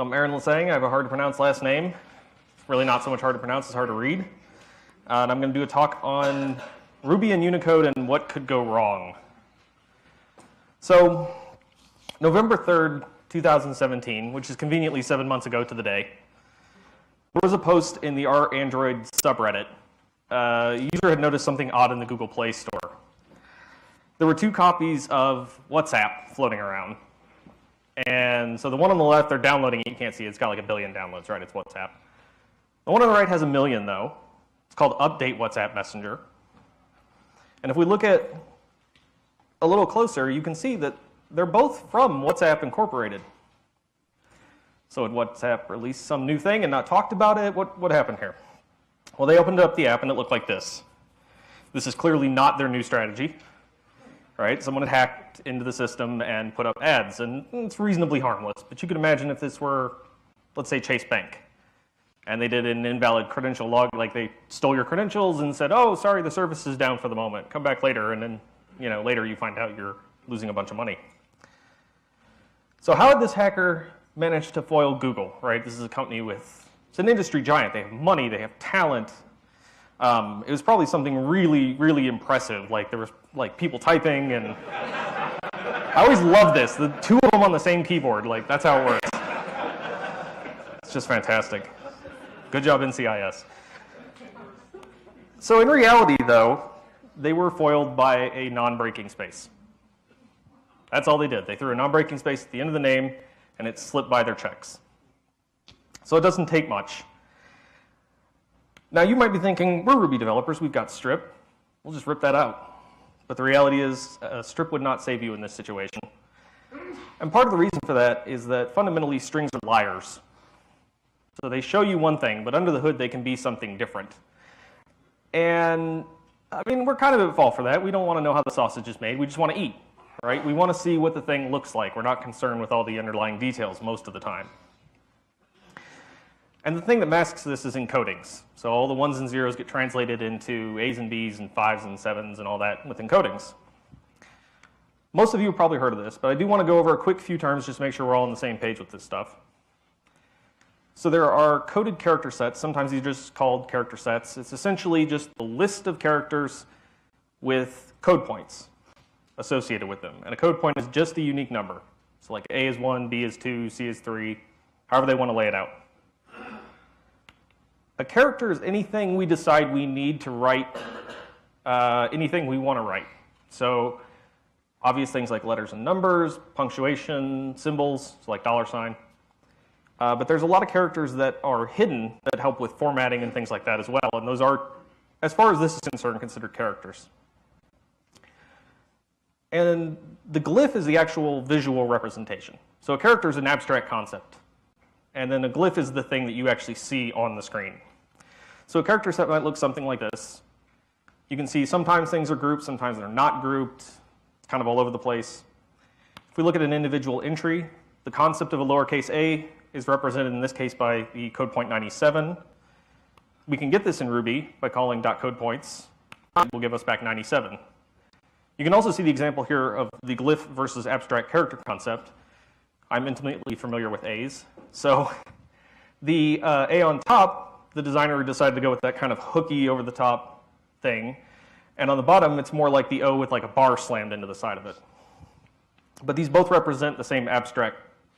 So I'm Aaron Lasseigne. I have a hard to pronounce last name. It's really not so much hard to pronounce, it's hard to read. And I'm going to do a talk on Ruby and Unicode and what could go wrong. So November 3rd, 2017, which is conveniently 7 months ago to the day, there was a post in the r/Android subreddit. A user had noticed something odd in the Google Play Store. There were two copies of WhatsApp floating around. And so the one on the left, they're downloading it. You can't see it. It's got like 1 billion downloads, right? It's WhatsApp. The one on the right has 1 million, though. It's called Update WhatsApp Messenger. And if we look at a little closer, you can see that they're both from WhatsApp Incorporated. So had WhatsApp released some new thing and not talked about it? What happened here? Well, they opened up the app and it looked like this. This is clearly not their new strategy. Right? Someone had hacked into the system and put up ads, and it's reasonably harmless. But you could imagine if this were, let's say, Chase Bank, and they did an invalid credential log, like they stole your credentials and said, "Oh, sorry, the service is down for the moment. Come back later," and then, later you find out you're losing a bunch of money. So how did this hacker manage to foil Google? Right? This is a company it's an industry giant. They have money. They have talent. It was probably something really, really impressive. Like there was people typing, and I always love this. The two of them on the same keyboard. Like that's how it works. It's just fantastic. Good job, NCIS. So in reality, though, they were foiled by a non-breaking space. That's all they did. They threw a non-breaking space at the end of the name, and it slipped by their checks. So it doesn't take much. Now you might be thinking, we're Ruby developers, we've got strip, we'll just rip that out. But the reality is, strip would not save you in this situation. And part of the reason for that is that fundamentally strings are liars. So they show you one thing, but under the hood they can be something different. And I mean, we're kind of at fault for that. We don't want to know how the sausage is made, we just want to eat, right? We want to see what the thing looks like. We're not concerned with all the underlying details most of the time. And the thing that masks this is encodings. So all the ones and zeros get translated into A's and B's and 5s and 7s and all that with encodings. Most of you have probably heard of this, but I do want to go over a quick few terms just to make sure we're all on the same page with this stuff. So there are coded character sets. Sometimes these are just called character sets. It's essentially just a list of characters with code points associated with them. And a code point is just a unique number. So like A is 1, B is 2, C is 3, however they want to lay it out. A character is anything we decide we need to write, anything we want to write. So obvious things like letters and numbers, punctuation, symbols, so like $. But there's a lot of characters that are hidden that help with formatting and things like that as well. And those are, as far as this is concerned, considered characters. And the glyph is the actual visual representation. So a character is an abstract concept. And then a glyph is the thing that you actually see on the screen. So a character set might look something like this. You can see sometimes things are grouped, sometimes they're not grouped. It's kind of all over the place. If we look at an individual entry, the concept of a lowercase a is represented in this case by the code point 97. We can get this in Ruby by calling .codepoints. It will give us back 97. You can also see the example here of the glyph versus abstract character concept. I'm intimately familiar with A's. So the A on top, the designer decided to go with that kind of hooky over the top thing. And on the bottom, it's more like the O with like a bar slammed into the side of it. But these both represent the same abstract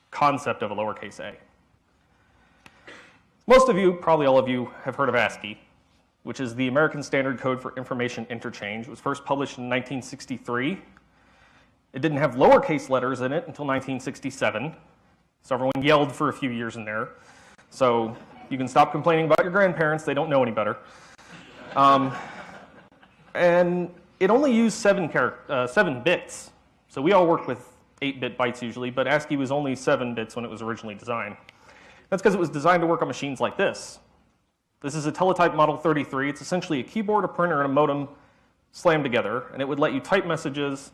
concept of a lowercase a. Most of you, probably all of you, have heard of ASCII, which is the American Standard Code for Information Interchange. It was first published in 1963. It didn't have lowercase letters in it until 1967. So everyone yelled for a few years in there. So you can stop complaining about your grandparents. They don't know any better. And it only used 7 bits. So we all worked with 8-bit bytes usually, but ASCII was only 7 bits when it was originally designed. That's because it was designed to work on machines like this. This is a Teletype Model 33. It's essentially a keyboard, a printer, and a modem slammed together, and it would let you type messages,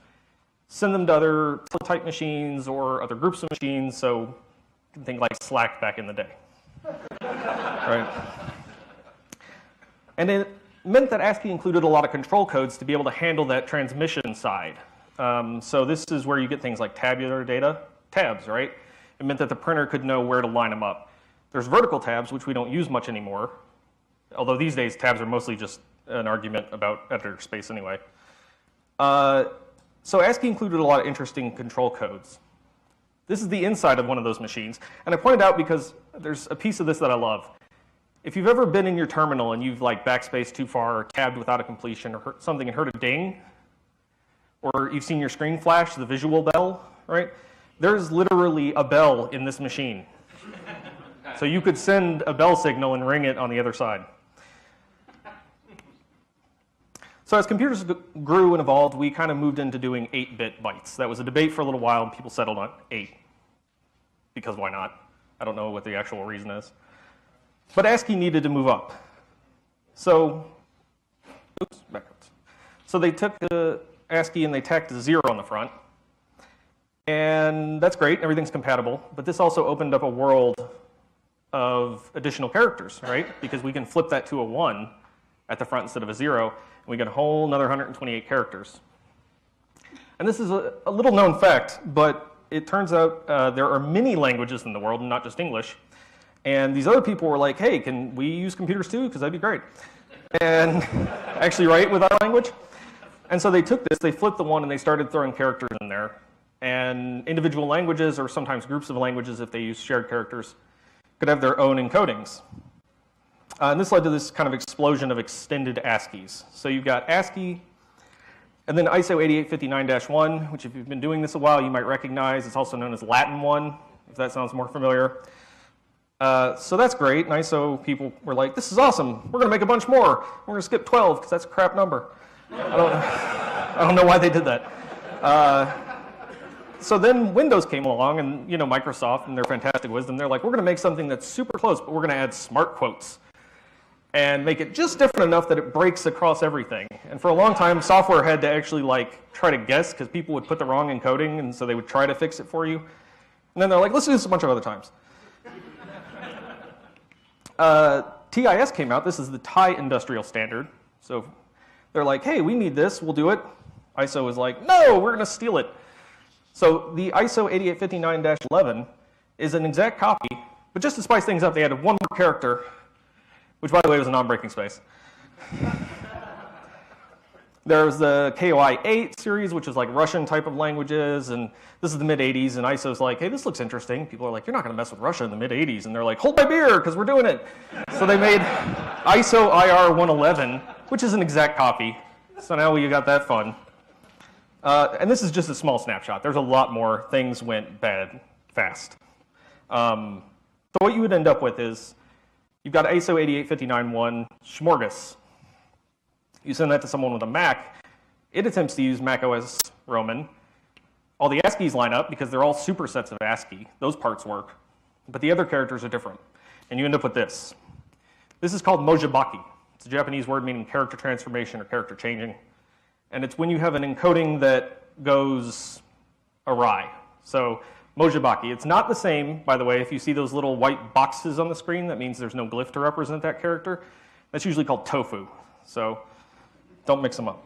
send them to other teletype machines or other groups of machines, so you can think like Slack back in the day. Right? And it meant that ASCII included a lot of control codes to be able to handle that transmission side. So this is where you get things like tabular data, tabs, right? It meant that the printer could know where to line them up. There's vertical tabs, which we don't use much anymore, although these days tabs are mostly just an argument about editor space anyway. So ASCII included a lot of interesting control codes. This is the inside of one of those machines, and I pointed out because there's a piece of this that I love. If you've ever been in your terminal and you've like backspaced too far or tabbed without a completion or something and heard a ding, or you've seen your screen flash, the visual bell, right? There's literally a bell in this machine. So you could send a bell signal and ring it on the other side. So as computers grew and evolved, we kind of moved into doing 8-bit bytes. That was a debate for a little while, and people settled on 8. Because why not? I don't know what the actual reason is. But ASCII needed to move up. So, oops, backwards. So they took the ASCII and they tacked a 0 on the front. And that's great, everything's compatible. But this also opened up a world of additional characters, right? Because we can flip that to a 1 at the front instead of a 0, and we get a whole another 128 characters. And this is a little known fact, but it turns out there are many languages in the world, and not just English. And these other people were like, hey, can we use computers too? Because that'd be great. And actually write with our language. And so they took this, they flipped the 1, and they started throwing characters in there. And individual languages, or sometimes groups of languages if they use shared characters, could have their own encodings. And this led to this kind of explosion of extended ASCIIs. So you've got ASCII, and then ISO 8859-1, which if you've been doing this a while, you might recognize. It's also known as Latin 1, if that sounds more familiar. So that's great, and ISO people were like, this is awesome. We're going to make a bunch more. We're going to skip 12, because that's a crap number. I don't know why they did that. So then Windows came along, and Microsoft and their fantastic wisdom, they're like, we're going to make something that's super close, but we're going to add smart quotes and make it just different enough that it breaks across everything. And for a long time, software had to actually try to guess, because people would put the wrong encoding, and so they would try to fix it for you. And then they're like, let's do this a bunch of other times. TIS came out. This is the Thai industrial standard. So they're like, hey, we need this. We'll do it. ISO was like, no, we're going to steal it. So the ISO 8859-11 is an exact copy, but just to spice things up, they added one more character, which, by the way, was a non-breaking space. There's the KOI 8 series, which is like Russian type of languages, and this is the mid-'80s, and ISO's like, hey, this looks interesting. People are like, you're not going to mess with Russia in the mid-'80s, and they're like, hold my beer, because we're doing it. So they made ISO IR 111, which is an exact copy. So now we got that fun. And this is just a small snapshot. There's a lot more. Things went bad fast. So what you would end up with is you've got ISO 8859-1 smorgas. You send that to someone with a Mac. It attempts to use Mac OS Roman. All the ASCIIs line up because they're all supersets of ASCII. Those parts work. But the other characters are different. And you end up with this. This is called mojibaki. It's a Japanese word meaning character transformation or character changing. And it's when you have an encoding that goes awry. So mojibaki. It's not the same, by the way. If you see those little white boxes on the screen, that means there's no glyph to represent that character. That's usually called tofu. So don't mix them up.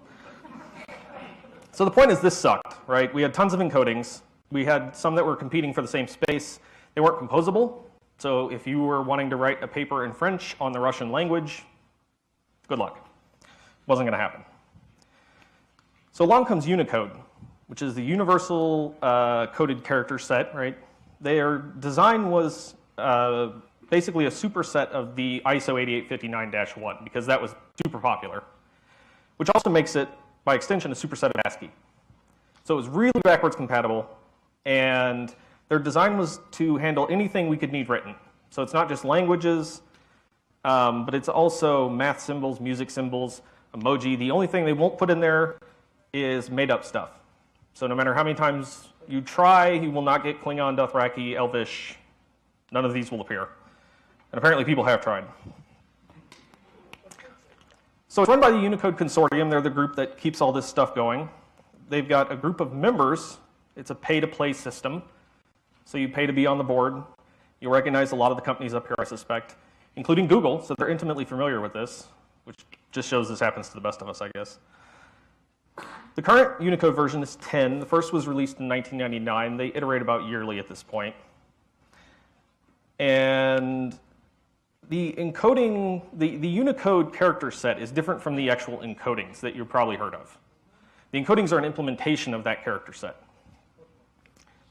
So the point is this sucked, right? We had tons of encodings. We had some that were competing for the same space. They weren't composable. So if you were wanting to write a paper in French on the Russian language, good luck. Wasn't going to happen. So along comes Unicode, which is the universal coded character set, right? Their design was basically a superset of the ISO 8859-1 because that was super popular, which also makes it, by extension, a superset of ASCII. So it was really backwards compatible, and their design was to handle anything we could need written. So it's not just languages, but it's also math symbols, music symbols, emoji. The only thing they won't put in there is made-up stuff. So no matter how many times you try, you will not get Klingon, Dothraki, Elvish. None of these will appear. And apparently people have tried. So it's run by the Unicode Consortium. They're the group that keeps all this stuff going. They've got a group of members. It's a pay-to-play system. So you pay to be on the board. You'll recognize a lot of the companies up here, I suspect, including Google. So they're intimately familiar with this, which just shows this happens to the best of us, I guess. The current Unicode version is 10. The first was released in 1999. They iterate about yearly at this point. And the encoding, the Unicode character set is different from the actual encodings that you've probably heard of. The encodings are an implementation of that character set.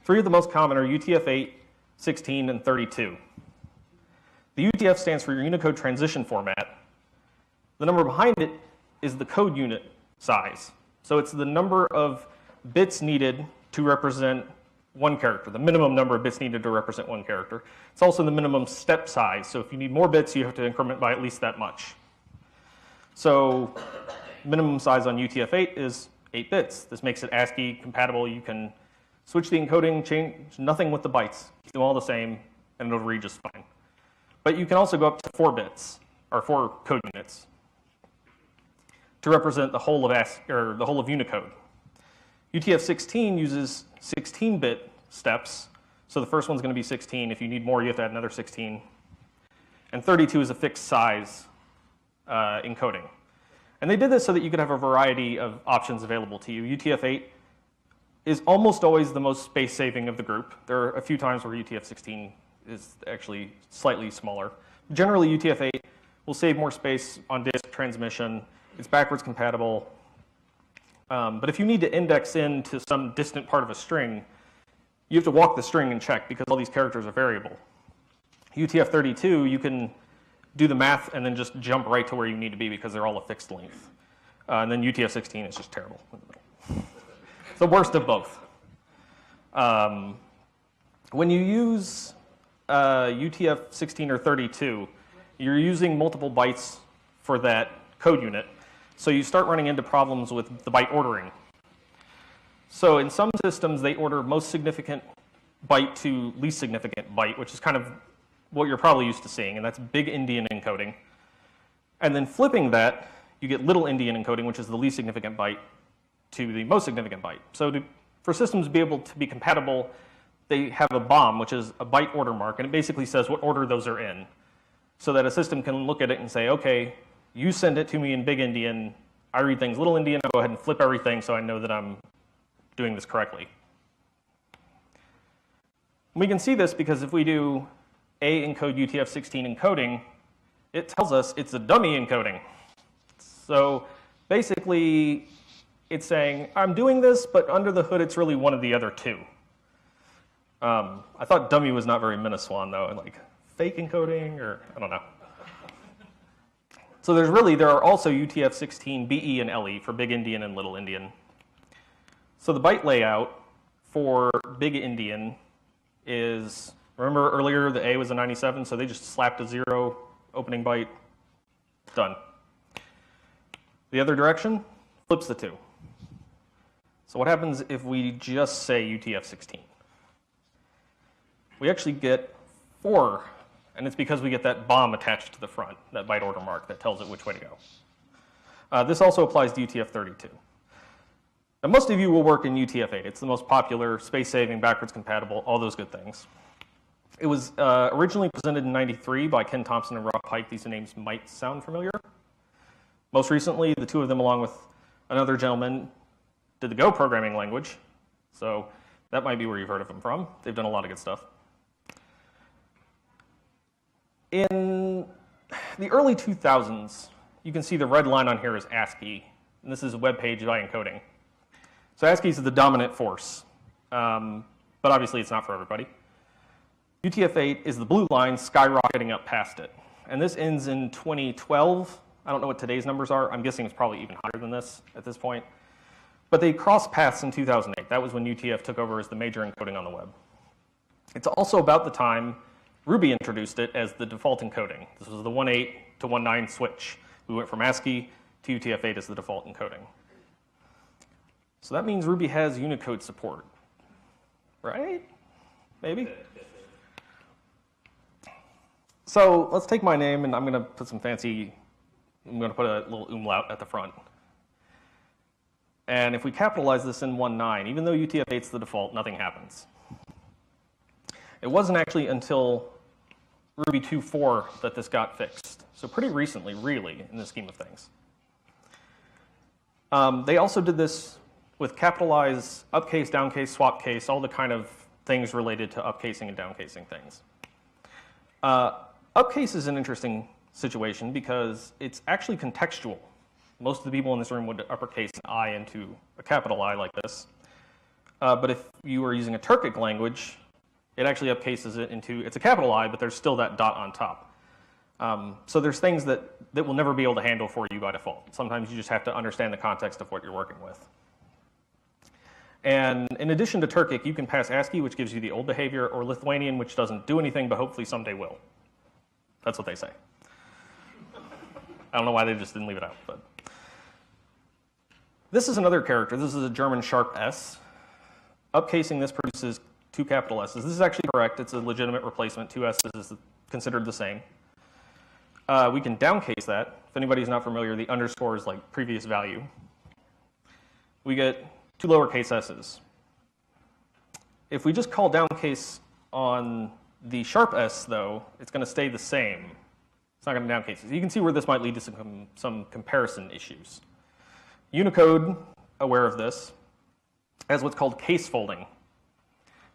Three of the most common are UTF-8, 16, and 32. The UTF stands for Unicode Transition Format. The number behind it is the code unit size. So it's the number of bits needed to represent one character, the minimum number of bits needed to represent one character. It's also the minimum step size. So if you need more bits, you have to increment by at least that much. So minimum size on UTF-8 is 8 bits. This makes it ASCII compatible. You can switch the encoding, change nothing with the bytes. Keep them all the same, and it'll read just fine. But you can also go up to 4 bits, or 4 code units, to represent the whole of the whole of Unicode. UTF-16 uses 16-bit steps, so the first one's going to be 16. If you need more, you have to add another 16. And 32 is a fixed size encoding. And they did this so that you could have a variety of options available to you. UTF-8 is almost always the most space-saving of the group. There are a few times where UTF-16 is actually slightly smaller. Generally, UTF-8 will save more space on disk transmission. It's backwards compatible. But if you need to index into some distant part of a string, you have to walk the string and check because all these characters are variable. UTF-32, you can do the math and then just jump right to where you need to be because they're all a fixed length. And then UTF-16 is just terrible. It's the worst of both. When you use UTF-16 or 32, you're using multiple bytes for that code unit. So you start running into problems with the byte ordering. So in some systems, they order most significant byte to least significant byte, which is kind of what you're probably used to seeing, and that's big Indian encoding. And then flipping that, you get little Indian encoding, which is the least significant byte, to the most significant byte. So for systems to be able to be compatible, they have a BOM, which is a byte order mark, and it basically says what order those are in, so that a system can look at it and say, okay, you send it to me in big Indian, I read things little Indian, I go ahead and flip everything so I know that I'm doing this correctly. We can see this because if we do A encode UTF-16 encoding, it tells us it's a dummy encoding. So basically, it's saying, I'm doing this, but under the hood, it's really one of the other two. I thought dummy was not very Minneswan, though, like fake encoding, or I don't know. So there are also UTF-16 BE and LE for big Indian and little Indian. So the byte layout for big Indian is, remember earlier the A was a 97, so they just slapped a 0 opening byte, done. The other direction flips the 2. So what happens if we just say UTF-16? We actually get 4. And it's because we get that BOM attached to the front, that byte order mark that tells it which way to go. This also applies to UTF-32. Now, most of you will work in UTF-8. It's the most popular, space-saving, backwards compatible, all those good things. It was originally presented in '93 by Ken Thompson and Rob Pike. These names might sound familiar. Most recently, the two of them, along with another gentleman, did the Go programming language. So that might be where you've heard of them from. They've done a lot of good stuff. In the early 2000s, you can see the red line on here is ASCII, and this is a web page by encoding. So ASCII is the dominant force, but obviously it's not for everybody. UTF-8 is the blue line skyrocketing up past it, and this ends in 2012. I don't know what today's numbers are. I'm guessing it's probably even higher than this at this point. But they crossed paths in 2008. That was when UTF took over as the major encoding on the web. It's also about the time Ruby introduced it as the default encoding. This was the 1.8 to 1.9 switch. We went from ASCII to UTF-8 as the default encoding. So that means Ruby has Unicode support, right? Maybe? So let's take my name, and I'm going to put I'm going to put a little umlaut at the front. And if we capitalize this in 1.9, even though UTF-8 is the default, nothing happens. It wasn't actually until Ruby 2.4 that this got fixed. So pretty recently, really, in the scheme of things. They also did this with capitalize, upcase, downcase, swap case, all the kind of things related to upcasing and downcasing things. Upcase is an interesting situation because it's actually contextual. Most of the people in this room would uppercase an I into a capital I like this. But if you are using a Turkic language, it actually upcases it into, it's a capital I, but there's still that dot on top. So there's things that will never be able to handle for you by default. Sometimes you just have to understand the context of what you're working with. And in addition to Turkic, you can pass ASCII, which gives you the old behavior, or Lithuanian, which doesn't do anything, but hopefully someday will. That's what they say. I don't know why they just didn't leave it out. But this is another character. This is a German sharp S. Upcasing this produces two capital S's. This is actually correct. It's a legitimate replacement. Two S's is considered the same. We can downcase that. If anybody's not familiar, the underscore is like previous value. We get two lowercase s's. If we just call downcase on the sharp S, though, it's going to stay the same. It's not going to downcase it. You can see where this might lead to some comparison issues. Unicode, aware of this, has what's called case folding.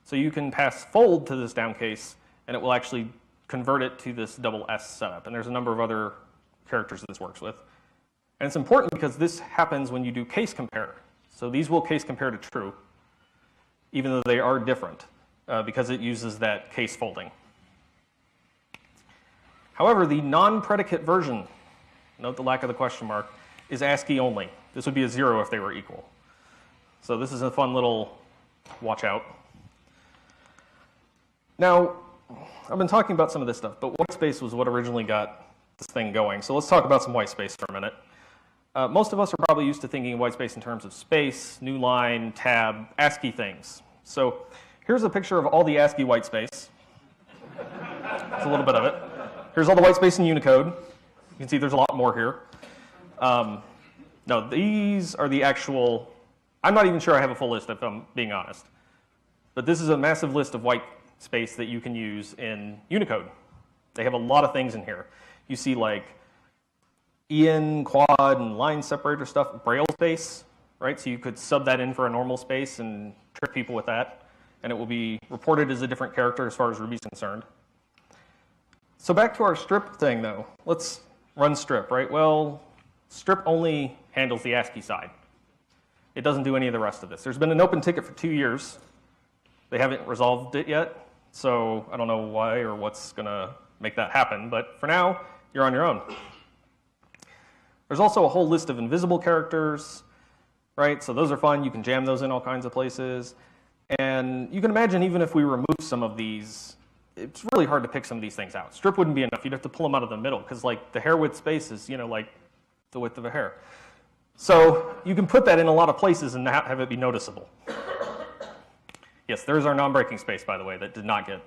So you can pass fold to this downcase, and it will actually convert it to this double S setup. And there's a number of other characters that this works with. And it's important because this happens when you do case compare. So these will case compare to true, even though they are different, because it uses that case folding. However, the non-predicate version, note the lack of the question mark, is ASCII only. This would be a 0 if they were equal. So this is a fun little watch out. Now, I've been talking about some of this stuff, but whitespace was what originally got this thing going. So let's talk about some whitespace for a minute. Most of us are probably used to thinking of whitespace in terms of space, new line, tab, ASCII things. So here's a picture of all the ASCII whitespace. It's a little bit of it. Here's all the whitespace in Unicode. You can see there's a lot more here. No, these are the actual, I'm not even sure I have a full list if I'm being honest. But this is a massive list of white space that you can use in Unicode. They have a lot of things in here. You see like EN, quad, and line separator stuff, Braille space, right? So you could sub that in for a normal space and trick people with that, and it will be reported as a different character as far as Ruby's concerned. So back to our strip thing though. Let's run strip, right? Well, strip only handles the ASCII side. It doesn't do any of the rest of this. There's been an open ticket for 2 years. They haven't resolved it yet, so I don't know why or what's going to make that happen, but for now, you're on your own. There's also a whole list of invisible characters, right? So those are fun. You can jam those in all kinds of places. And you can imagine even if we remove some of these, it's really hard to pick some of these things out. Strip wouldn't be enough. You'd have to pull them out of the middle because like the hair width space is, like the width of a hair. So you can put that in a lot of places and not have it be noticeable. Yes, there's our non-breaking space, by the way, that did not get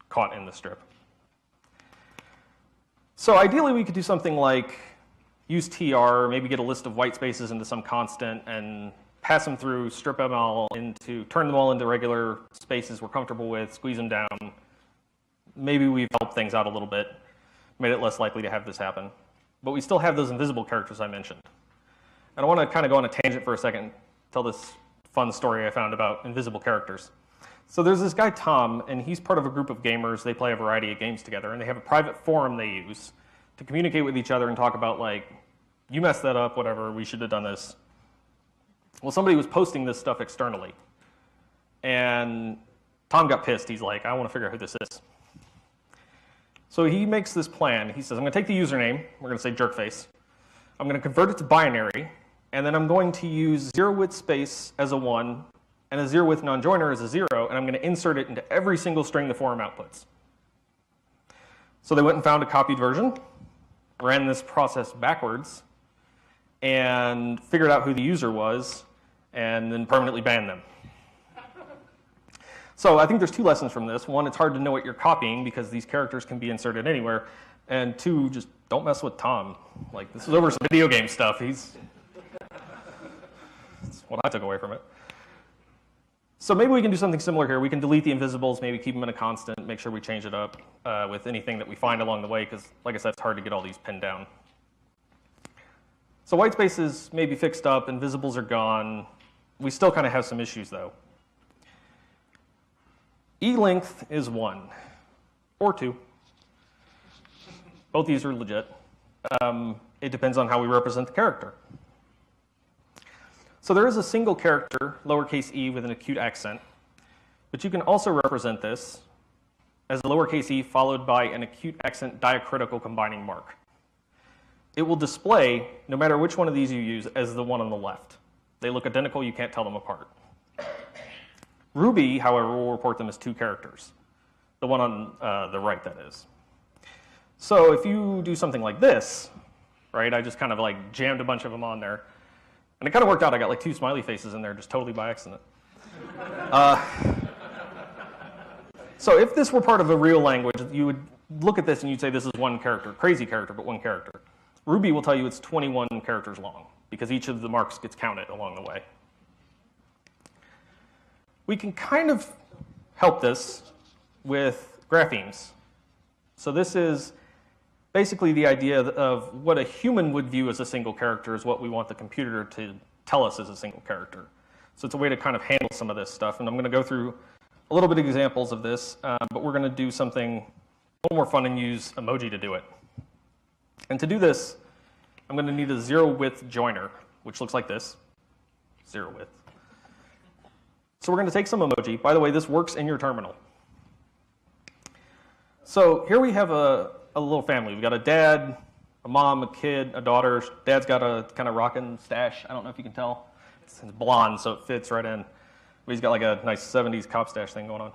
caught in the strip. So ideally, we could do something like use TR, maybe get a list of white spaces into some constant and pass them through stripML turn them all into regular spaces we're comfortable with, squeeze them down. Maybe we've helped things out a little bit, made it less likely to have this happen. But we still have those invisible characters I mentioned. And I want to kind of go on a tangent for a second, tell this fun story I found about invisible characters. So there's this guy, Tom, and he's part of a group of gamers. They play a variety of games together, and they have a private forum they use to communicate with each other and talk about, like, you messed that up, whatever, we should have done this. Well, somebody was posting this stuff externally, and Tom got pissed. He's like, I want to figure out who this is. So he makes this plan. He says, I'm going to take the username. We're going to say jerkface. I'm going to convert it to binary, and then I'm going to use 0 width space as a 1, and a 0 width non-joiner as a 0, and I'm going to insert it into every single string the forum outputs. So they went and found a copied version, ran this process backwards, and figured out who the user was, and then permanently banned them. So I think there's 2 lessons from this. 1, it's hard to know what you're copying because these characters can be inserted anywhere. And 2, just don't mess with Tom. Like, this is over some video game stuff. That's what I took away from it. So maybe we can do something similar here. We can delete the invisibles, maybe keep them in a constant, make sure we change it up with anything that we find along the way, because like I said, it's hard to get all these pinned down. So white space is maybe fixed up, invisibles are gone. We still kind of have some issues though. E-length is 1 or 2. Both these are legit. It depends on how we represent the character. So there is a single character, lowercase e, with an acute accent, but you can also represent this as a lowercase e followed by an acute accent diacritical combining mark. It will display, no matter which one of these you use, as the one on the left. They look identical, you can't tell them apart. Ruby, however, will report them as two characters. The one on the right, that is. So if you do something like this, right, I just kind of like jammed a bunch of them on there, and it kind of worked out. I got like two smiley faces in there just totally by accident. So if this were part of a real language, you would look at this and you'd say this is one character, crazy character, but one character. Ruby will tell you it's 21 characters long because each of the marks gets counted along the way. We can kind of help this with graphemes. So this is basically the idea of what a human would view as a single character is what we want the computer to tell us as a single character. So it's a way to kind of handle some of this stuff. And I'm going to go through a little bit of examples of this, but we're going to do something a little more fun and use emoji to do it. And to do this, I'm going to need a zero width joiner, which looks like this, zero width. So we're going to take some emoji. By the way, this works in your terminal. So here we have a little family. We've got a dad, a mom, a kid, a daughter. Dad's got a kind of rockin' stash. I don't know if you can tell. It's blonde, so it fits right in. But he's got like a nice 70s cop stash thing going on.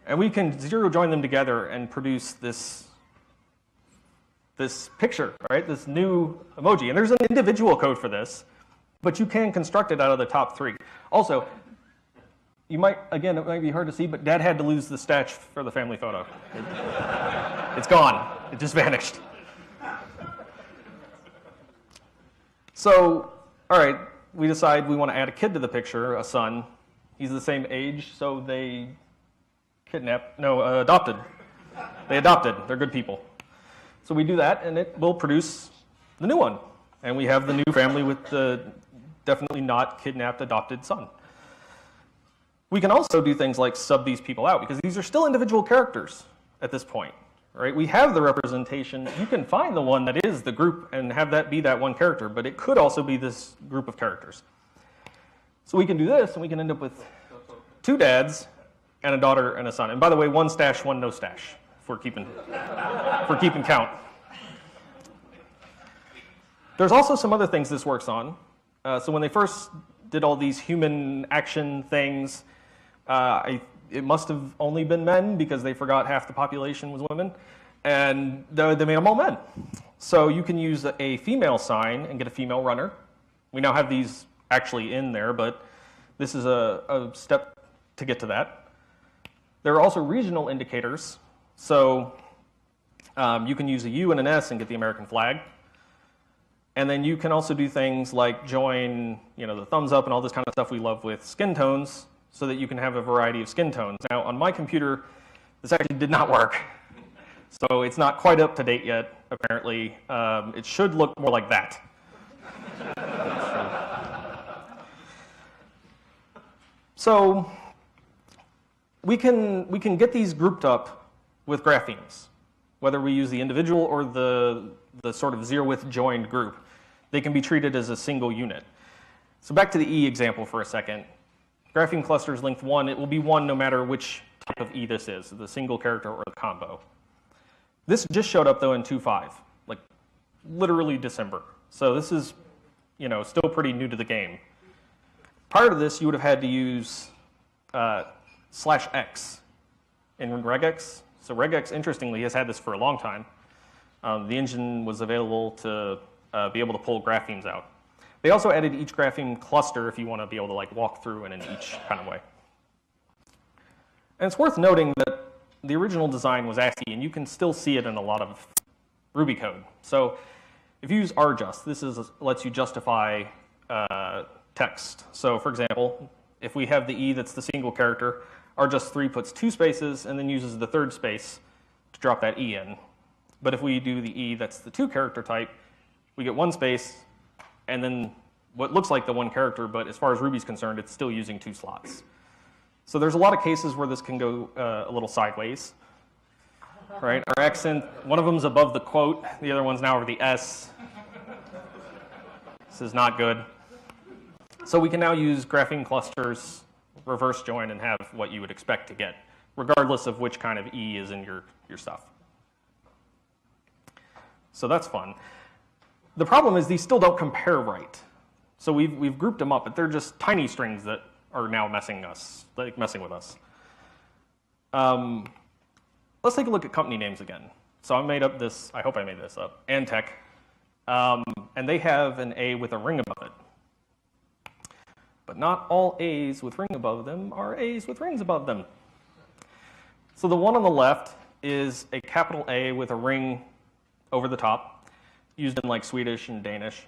And we can zero join them together and produce this picture, right? This new emoji. And there's an individual code for this, but you can construct it out of the top three. Also, you might, again, it might be hard to see, but Dad had to lose the stash for the family photo. It's gone. It just vanished. So, all right, we decide we want to add a kid to the picture, a son. He's the same age, so they adopted. They adopted. They're good people. So we do that, and it will produce the new one. And we have the new family with the definitely not kidnapped adopted son. We can also do things like sub these people out, because these are still individual characters at this point. Right? We have the representation. You can find the one that is the group and have that be that one character, but it could also be this group of characters. So we can do this, and we can end up with two dads and a daughter and a son. And by the way, one stash, one no stash, if we're keeping count. There's also some other things this works on. So when they first did all these human action things, it must have only been men because they forgot half the population was women, and they made them all men. So you can use a female sign and get a female runner. We now have these actually in there, but this is a step to get to that. There are also regional indicators. So you can use a U and an S and get the American flag. And then you can also do things like join, the thumbs up and all this kind of stuff we love with skin tones, so that you can have a variety of skin tones. Now, on my computer, this actually did not work. So it's not quite up to date yet, apparently. It should look more like that. So we can get these grouped up with graphemes, whether we use the individual or the sort of zero-width joined group. They can be treated as a single unit. So back to the E example for a second. Grapheme cluster is length 1. It will be 1 no matter which type of E this is, the single character or the combo. This just showed up, though, in 2.5, like literally December. So this is, still pretty new to the game. Prior to this, you would have had to use /x in regex. So regex, interestingly, has had this for a long time. The engine was available to be able to pull graphemes out. They also added each grapheme cluster if you want to be able to walk through and in each kind of way. And it's worth noting that the original design was ASCII, and you can still see it in a lot of Ruby code. So if you use rjust, this lets you justify text. So for example, if we have the E that's the single character, rjust3 puts 2 spaces and then uses the 3rd space to drop that E in. But if we do the E that's the 2 character type, we get 1 space and then what looks like the 1 character, but as far as Ruby's concerned, it's still using 2 slots. So there's a lot of cases where this can go a little sideways. right? Our accent, one of them's above the quote, the other one's now over the S. This is not good. So we can now use grapheme clusters, reverse join, and have what you would expect to get, regardless of which kind of E is in your stuff. So that's fun. The problem is these still don't compare right. So we've grouped them up, but they're just tiny strings that are now messing with us. Let's take a look at company names again. So I made up this, I hope I made this up, Antec, and they have an A with a ring above it. But not all A's with ring above them are A's with rings above them. So the one on the left is a capital A with a ring over the top, used in like Swedish and Danish.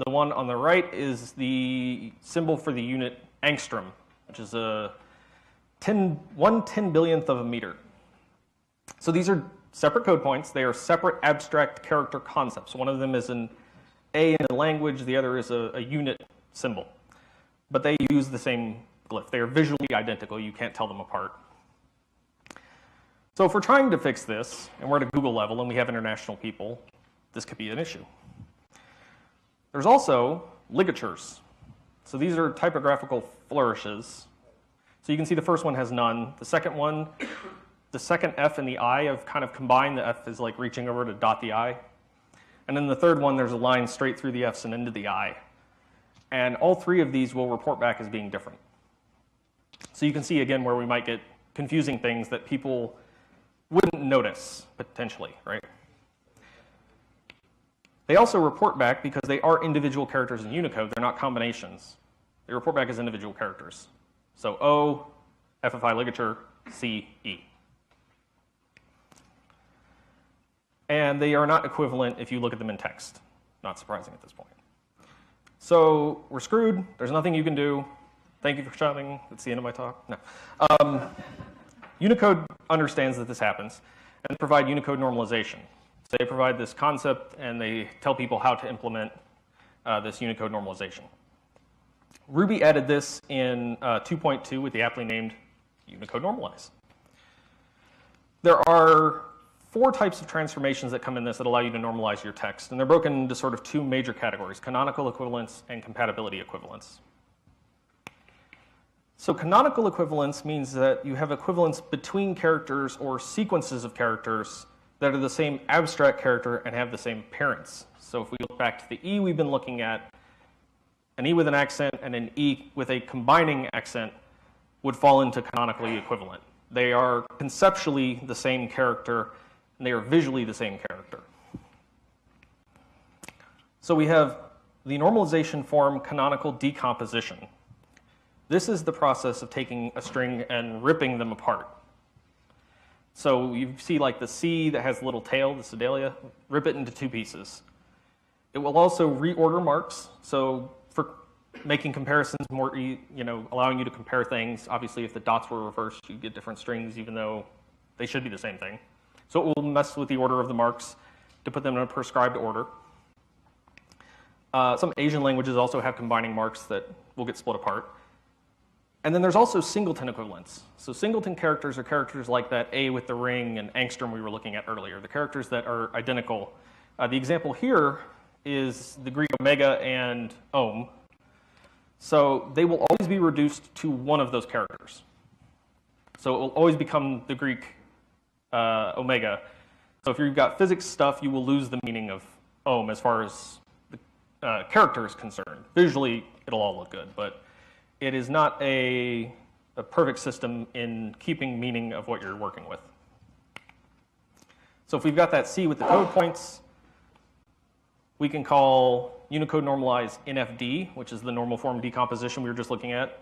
The one on the right is the symbol for the unit angstrom, which is a 1/10,000,000th of a meter. So these are separate code points. They are separate abstract character concepts. One of them is an A in a language, the other is a unit symbol. But they use the same glyph. They are visually identical. You can't tell them apart. So if we're trying to fix this, and we're at a Google level and we have international people, this could be an issue. There's also ligatures. So these are typographical flourishes. So you can see the first one has none. The second one, the second F and the I have kind of combined. The F is like reaching over to dot the I. And then the third one, there's a line straight through the F's and into the I. And all three of these will report back as being different. So you can see again where we might get confusing things that people wouldn't notice potentially, right? They also report back because they are individual characters in Unicode. They're not combinations. They report back as individual characters. So O, FFI ligature, C, E. And they are not equivalent if you look at them in text. Not surprising at this point. So we're screwed. There's nothing you can do. Thank you for shouting. That's the end of my talk. No. Unicode understands that this happens, and they provide Unicode normalization. So they provide this concept, and they tell people how to implement this Unicode normalization. Ruby added this in 2.2 with the aptly named Unicode normalize. There are 4 types of transformations that come in this that allow you to normalize your text, and they're broken into sort of 2 major categories, canonical equivalence and compatibility equivalence. So canonical equivalence means that you have equivalence between characters or sequences of characters that are the same abstract character and have the same parents. So if we look back to the E we've been looking at, an E with an accent and an E with a combining accent would fall into canonically equivalent. They are conceptually the same character, and they are visually the same character. So we have the normalization form canonical decomposition. This is the process of taking a string and ripping them apart. So you see like the C that has the little tail, the sedalia, rip it into 2 pieces. It will also reorder marks, so for making comparisons more, allowing you to compare things. Obviously, if the dots were reversed, you get different strings, even though they should be the same thing. So it will mess with the order of the marks to put them in a prescribed order. Some Asian languages also have combining marks that will get split apart. And then there's also singleton equivalents. So singleton characters are characters like that A with the ring and angstrom we were looking at earlier, the characters that are identical. The example here is the Greek omega and ohm. So they will always be reduced to one of those characters. So it will always become the Greek omega. So if you've got physics stuff, you will lose the meaning of ohm as far as the character is concerned. Visually, it'll all look good, but it is not a perfect system in keeping meaning of what you're working with. So if we've got that C with the code points, we can call Unicode normalize NFD, which is the normal form decomposition we were just looking at.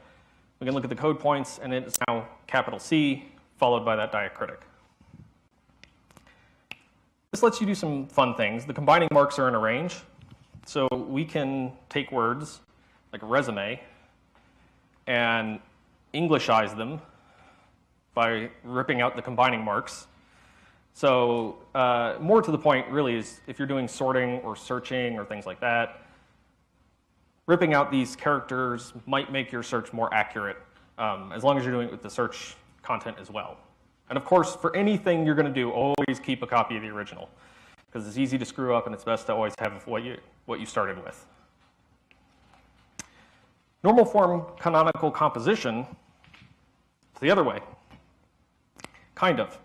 We can look at the code points, and it's now capital C, followed by that diacritic. This lets you do some fun things. The combining marks are in a range. So we can take words like resume and Englishize them by ripping out the combining marks. So more to the point really is if you're doing sorting or searching or things like that, ripping out these characters might make your search more accurate as long as you're doing it with the search content as well. And of course, for anything you're going to do, always keep a copy of the original, because it's easy to screw up and it's best to always have what you started with. Normal form canonical composition, it's the other way, kind of.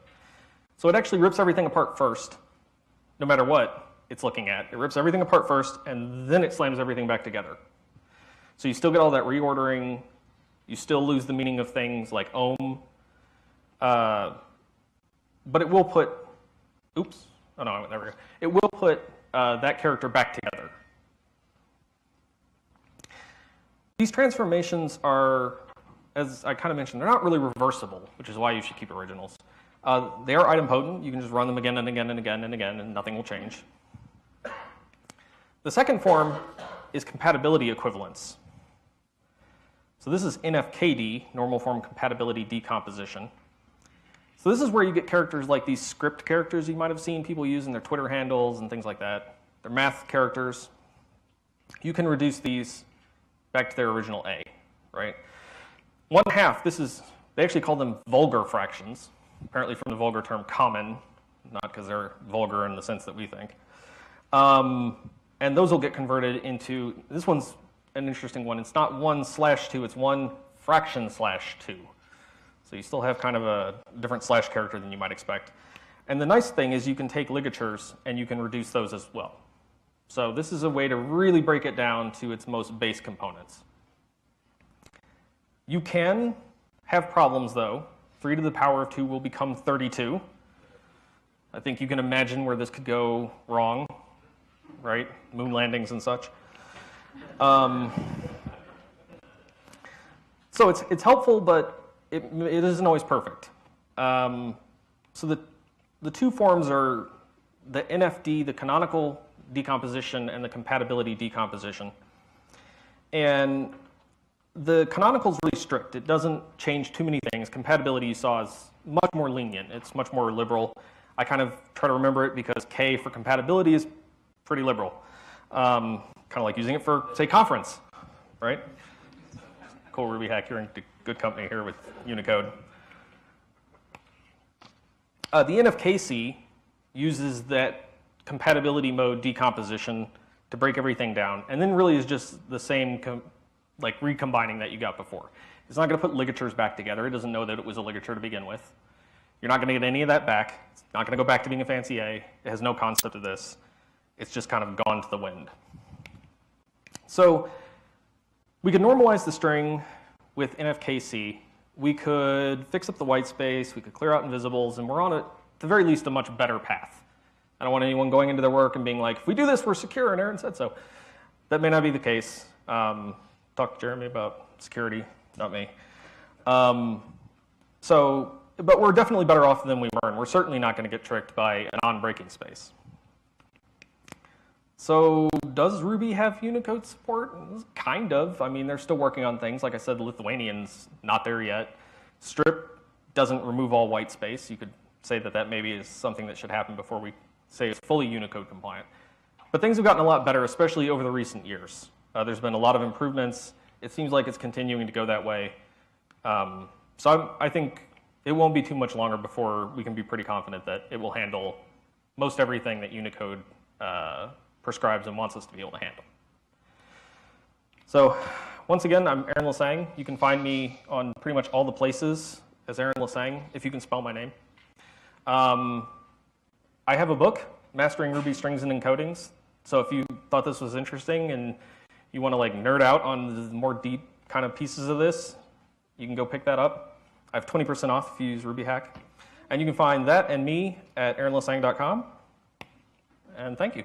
So it actually rips everything apart first, no matter what it's looking at. It rips everything apart first, and then it slams everything back together. So you still get all that reordering. You still lose the meaning of things like ohm. But it will put, oops, oh no, there we go. It will put that character back together. These transformations are, as I kind of mentioned, they're not really reversible, which is why you should keep originals. They are idempotent. You can just run them again and again and again and again, and nothing will change. The second form is compatibility equivalence. So this is NFKD, normal form compatibility decomposition. So this is where you get characters like these script characters you might have seen people use in their Twitter handles and things like that. They're math characters. You can reduce these back to their original A, right? 1/2, they actually call them vulgar fractions, apparently from the vulgar term common, not because they're vulgar in the sense that we think. And those will get converted into, this one's an interesting one. It's not 1/2, it's 1 fraction / 2. So you still have kind of a different slash character than you might expect. And the nice thing is you can take ligatures and you can reduce those as well. So this is a way to really break it down to its most base components. You can have problems though. 3 to the power of 2 will become 32. I think you can imagine where this could go wrong, right? Moon landings and such. So it's helpful, but it isn't always perfect. So the two forms are the NFD, the canonical decomposition, and the compatibility decomposition. And the canonical is really strict. It doesn't change too many things. Compatibility, you saw, is much more lenient. It's much more liberal. I kind of try to remember it because K for compatibility is pretty liberal. Kind of like using it for, say, conference, right? Cool Ruby hack. You're in good company here with Unicode. The NFKC uses that compatibility mode decomposition to break everything down, and then really is just the same like recombining that you got before. It's not going to put ligatures back together. It doesn't know that it was a ligature to begin with. You're not going to get any of that back. It's not going to go back to being a fancy A. It has no concept of this. It's just kind of gone to the wind. So we could normalize the string with NFKC. We could fix up the white space. We could clear out invisibles, and we're on, at the very least, a much better path. I don't want anyone going into their work and being like, if we do this, we're secure, and Aaron said so. That may not be the case. Talk to Jeremy about security, not me. But we're definitely better off than we were, and we're certainly not going to get tricked by a non-breaking space. So does Ruby have Unicode support? Kind of. I mean, they're still working on things. Like I said, the Lithuanian's not there yet. Strip doesn't remove all white space. You could say that that maybe is something that should happen before we say it's fully Unicode compliant. But things have gotten a lot better, especially over the recent years. There's been a lot of improvements. It seems like it's continuing to go that way. So I think it won't be too much longer before we can be pretty confident that it will handle most everything that Unicode prescribes and wants us to be able to handle. So once again, I'm Aaron Lasseigne. You can find me on pretty much all the places as Aaron Lasseigne, if you can spell my name. I have a book, Mastering Ruby Strings and Encodings. So if you thought this was interesting and you want to like nerd out on the more deep kind of pieces of this, you can go pick that up. I have 20% off if you use Ruby Hack. And you can find that and me at aaronlasseigne.com. And thank you.